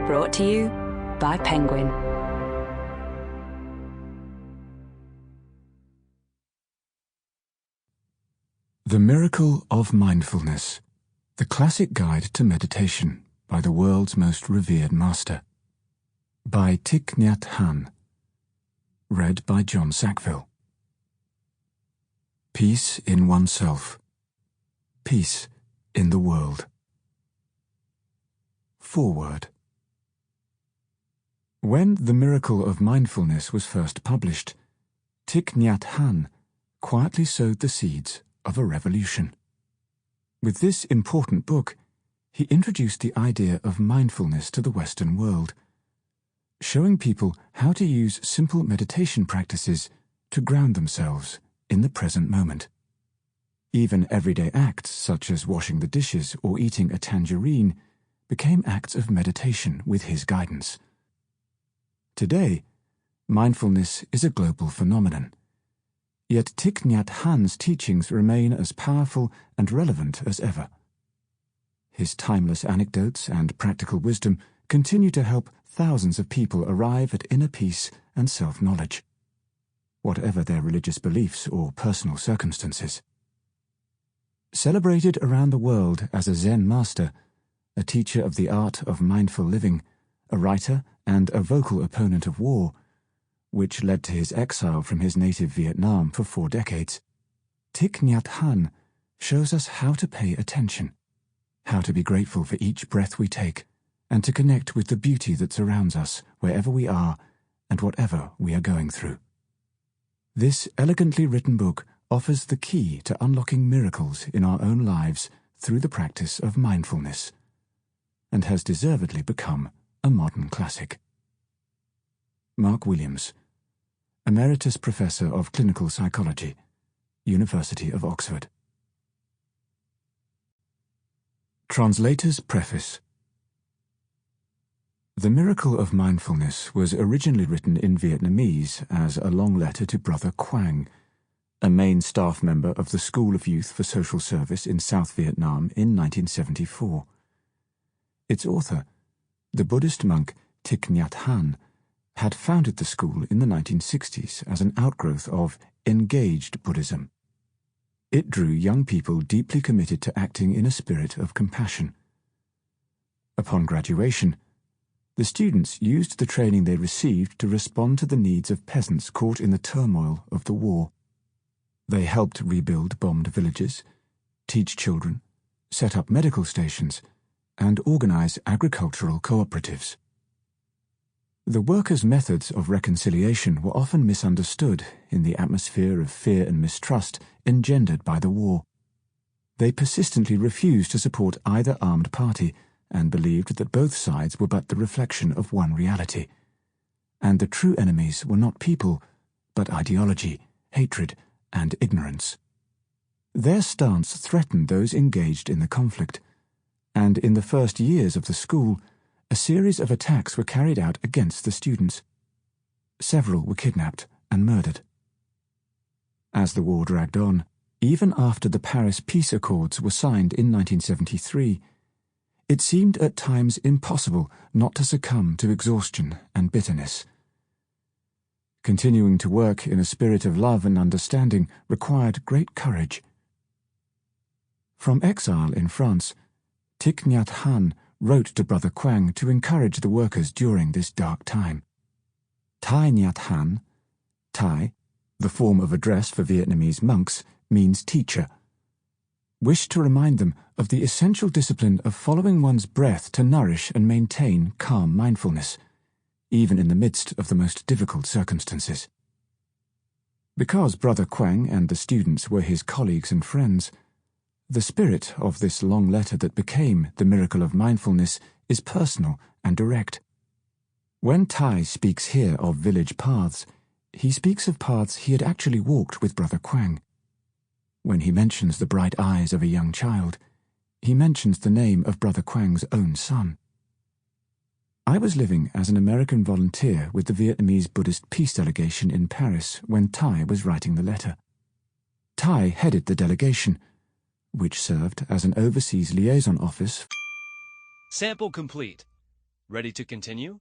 Brought to you by Penguin. The Miracle of Mindfulness, the classic guide to meditation by the world's most revered master. By Thich Nhat Hanh. Read by John Sackville. Peace in oneself. Peace in the world. Foreword. When The Miracle of Mindfulness was first published, Thich Nhat Hanh quietly sowed the seeds of a revolution. With this important book, he introduced the idea of mindfulness to the Western world, showing people how to use simple meditation practices to ground themselves in the present moment. Even everyday acts such as washing the dishes or eating a tangerine became acts of meditation with his guidance. Today, mindfulness is a global phenomenon. Yet Thich Nhat Hanh's teachings remain as powerful and relevant as ever. His timeless anecdotes and practical wisdom continue to help thousands of people arrive at inner peace and self-knowledge, whatever their religious beliefs or personal circumstances. Celebrated around the world as a Zen master, a teacher of the art of mindful living, a writer and a vocal opponent of war, which led to his exile from his native Vietnam for 4 decades, Thich Nhat Hanh shows us how to pay attention, how to be grateful for each breath we take, and to connect with the beauty that surrounds us wherever we are and whatever we are going through. This elegantly written book offers the key to unlocking miracles in our own lives through the practice of mindfulness, and has deservedly become a modern classic. Mark Williams, Emeritus Professor of Clinical Psychology, University of Oxford. Translator's Preface. The Miracle of Mindfulness was originally written in Vietnamese as a long letter to Brother Quang, a main staff member of the School of Youth for Social Service in South Vietnam in 1974. Its author, the Buddhist monk Thich Nhat Hanh, had founded the school in the 1960s as an outgrowth of engaged Buddhism. It drew young people deeply committed to acting in a spirit of compassion. Upon graduation, the students used the training they received to respond to the needs of peasants caught in the turmoil of the war. They helped rebuild bombed villages, teach children, set up medical stations, and organize agricultural cooperatives. The workers' methods of reconciliation were often misunderstood in the atmosphere of fear and mistrust engendered by the war. They persistently refused to support either armed party and believed that both sides were but the reflection of one reality, and the true enemies were not people, but ideology, hatred, and ignorance. Their stance threatened those engaged in the conflict, and in the first years of the school, a series of attacks were carried out against the students. Several were kidnapped and murdered. As the war dragged on, even after the Paris Peace Accords were signed in 1973, it seemed at times impossible not to succumb to exhaustion and bitterness. Continuing to work in a spirit of love and understanding required great courage. From exile in France, Thich Nhat Hanh wrote to Brother Quang to encourage the workers during this dark time. Thich Nhat Hanh, Thai, the form of address for Vietnamese monks, means teacher, wished to remind them of the essential discipline of following one's breath to nourish and maintain calm mindfulness, even in the midst of the most difficult circumstances. Because Brother Quang and the students were his colleagues and friends, the spirit of this long letter that became The Miracle of Mindfulness is personal and direct. When Thai speaks here of village paths, he speaks of paths he had actually walked with Brother Quang. When he mentions the bright eyes of a young child, he mentions the name of Brother Quang's own son. I was living as an American volunteer with the Vietnamese Buddhist peace delegation in Paris when Thai was writing the letter. Thai headed the delegation, which served as an overseas liaison office. Sample complete. Ready to continue?